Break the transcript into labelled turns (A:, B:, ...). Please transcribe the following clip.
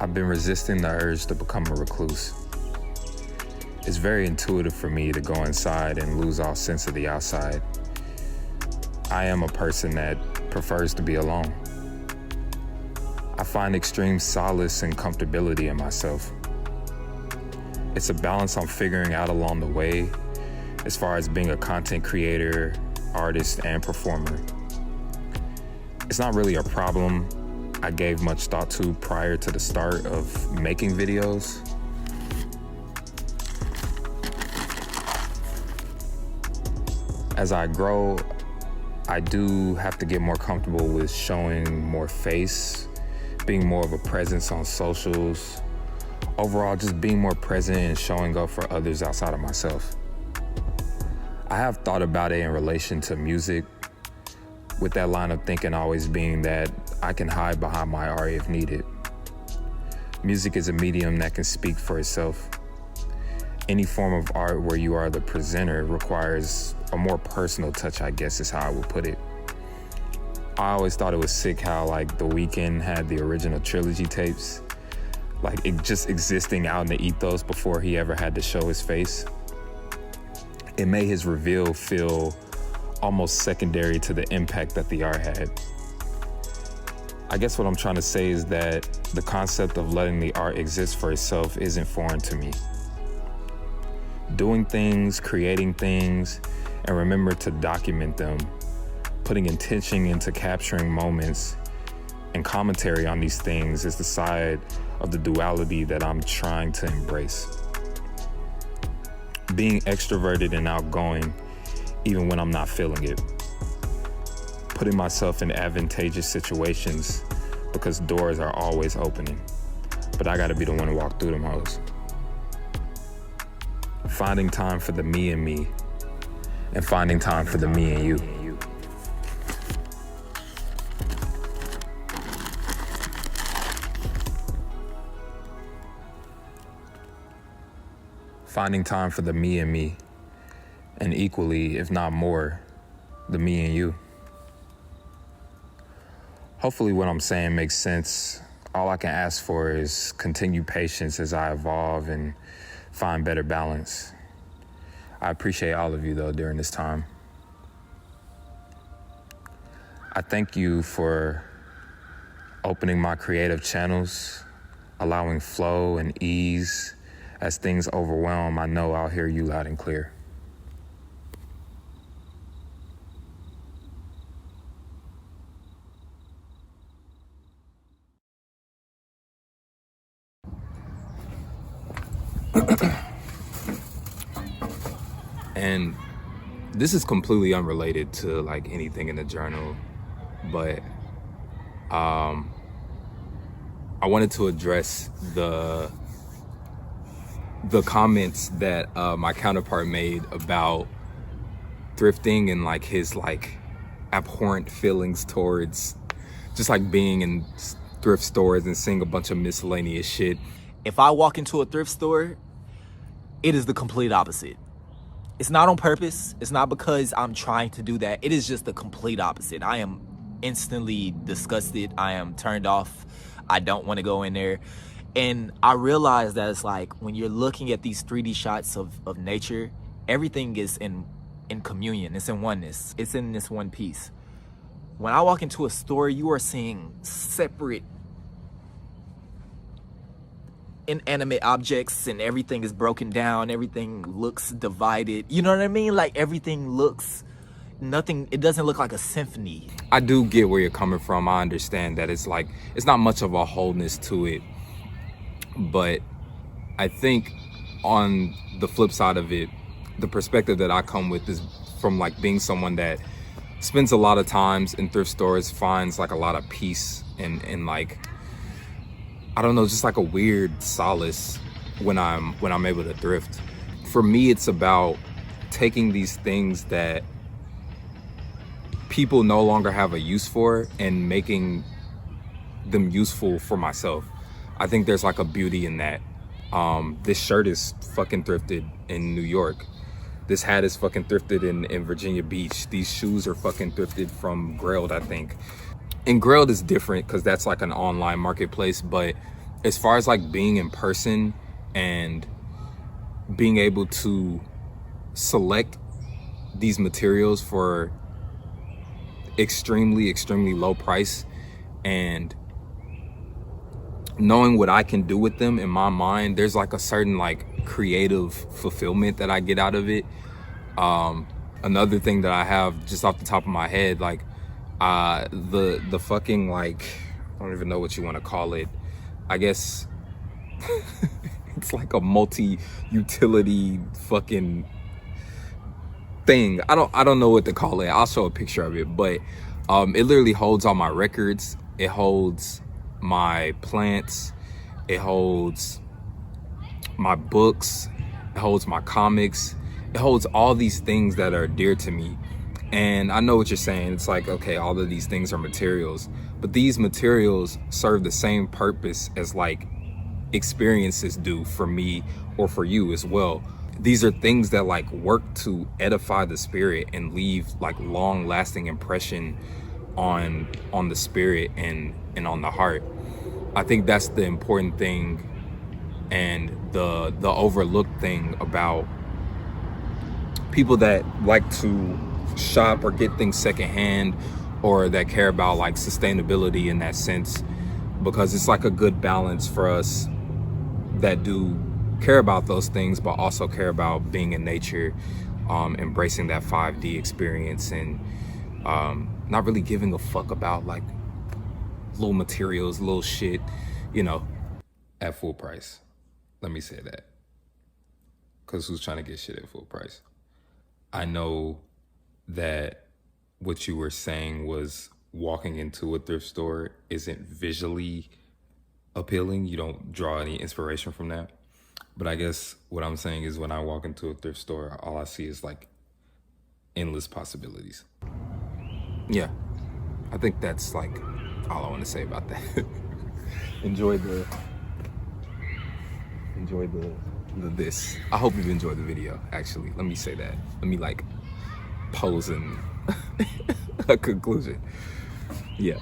A: I've been resisting the urge to become a recluse. It's very intuitive for me to go inside and lose all sense of the outside. I am a person that prefers to be alone. I find extreme solace and comfortability in myself. It's a balance I'm figuring out along the way as far as being a content creator, artist, and performer. It's not really a problem I gave much thought to prior to the start of making videos. As I grow, I do have to get more comfortable with showing more face, being more of a presence on socials, overall just being more present and showing up for others outside of myself. I have thought about it in relation to music, with that line of thinking always being that I can hide behind my art if needed. Music is a medium that can speak for itself. Any form of art where you are the presenter requires a more personal touch, I guess is how I would put it. I always thought it was sick how like The Weeknd had the original trilogy tapes, like it just existing out in the ethos before he ever had to show his face. It made his reveal feel almost secondary to the impact that the art had. I guess what I'm trying to say is that the concept of letting the art exist for itself isn't foreign to me. Doing things, creating things, and remember to document them, putting intention into capturing moments and commentary on these things is the side of the duality that I'm trying to embrace. Being extroverted and outgoing even when I'm not feeling it. Putting myself in advantageous situations because doors are always opening, but I gotta be the one to walk through them hoes. Finding time for the me and me, and finding time for the me and you. Finding time for the me and me, and equally, if not more, the me and you. Hopefully what I'm saying makes sense. All I can ask for is continued patience as I evolve and find better balance. I appreciate all of you though during this time. I thank you for opening my creative channels, allowing flow and ease. As things overwhelm, I know I'll hear you loud and clear. And this is completely unrelated to like anything in the journal, but I wanted to address the comments that my counterpart made about thrifting and like his like abhorrent feelings towards just like being in thrift stores and seeing a bunch of miscellaneous shit.
B: If I walk into a thrift store, it is the complete opposite. It's not on purpose. It's not because I'm trying to do that. It is just the complete opposite. I am instantly disgusted. I am turned off. I don't want to go in there. And I realize that it's like when you're looking at these 3D shots of nature, everything is in communion. It's in oneness. It's in this one piece. When I walk into a store, you are seeing separate inanimate objects and everything is broken down. Everything looks divided. You know what I mean? Like everything looks it doesn't look like a symphony.
A: I do get where you're coming from. I understand that it's like, it's not much of a wholeness to it. But I think on the flip side of it, the perspective that I come with is from like being someone that spends a lot of times in thrift stores, finds like a lot of peace and like, I don't know, just like a weird solace when I'm able to thrift. For me, it's about taking these things that people no longer have a use for and making them useful for myself. I think there's like a beauty in that. This shirt is fucking thrifted in New York. This hat is fucking thrifted in Virginia Beach. These shoes are fucking thrifted from Grailed, I think. And Grailed is different because that's like an online marketplace, but as far as like being in person and being able to select these materials for extremely low price and knowing what I can do with them in my mind, there's like a certain like creative fulfillment that I get out of it. Another thing that I have just off the top of my head, like the fucking, like, I don't even know what you want to call it, I guess it's like a multi-utility fucking thing. I don't know what to call it. I'll show a picture of it, but it literally holds all my records. It holds my plants. It holds my books. It holds my comics. It holds all these things that are dear to me. And I know what you're saying. It's like, okay, all of these things are materials, but these materials serve the same purpose as like experiences do for me or for you as well. These are things that like work to edify the spirit and leave like long lasting impression on the spirit and on the heart. I think that's the important thing and the overlooked thing about people that like to shop or get things secondhand, or that care about like sustainability in that sense, because it's like a good balance for us that do care about those things but also care about being in nature, embracing that 5D experience, and not really giving a fuck about like little materials, little shit, you know, at full price. Let me say that, because who's trying to get shit at full price? I know that what you were saying was walking into a thrift store isn't visually appealing. You don't draw any inspiration from that. But I guess what I'm saying is when I walk into a thrift store, all I see is like endless possibilities. Yeah, I think that's like all I want to say about that. Enjoy the this. I hope you've enjoyed the video, actually. Let me say that. Let me like pose in a conclusion. Yeah.